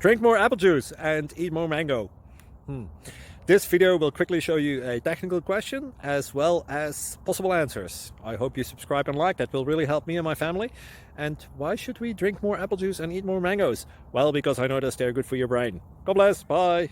Drink more apple juice and eat more mango. This video will quickly show you a technical question as well as possible answers. I hope you subscribe and like, that will really help me and my family. And why should we drink more apple juice and eat more mangoes? Well, because I noticed they're good for your brain. God bless, bye!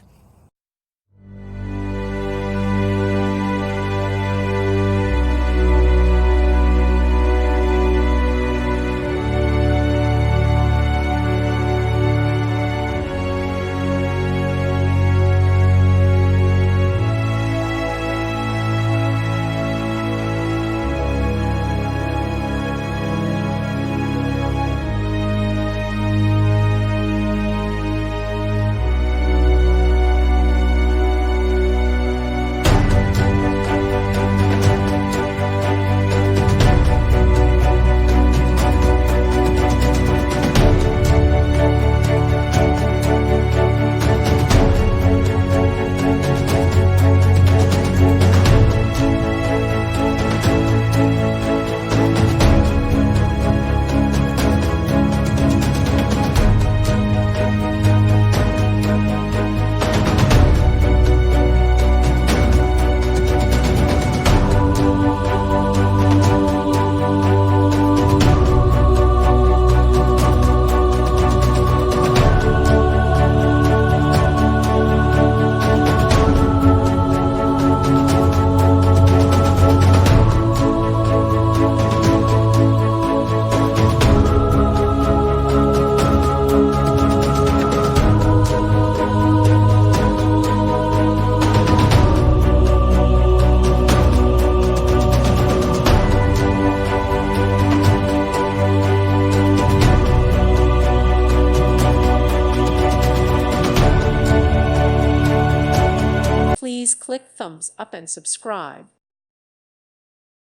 Please click thumbs up and subscribe.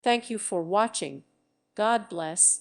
Thank you for watching. God bless.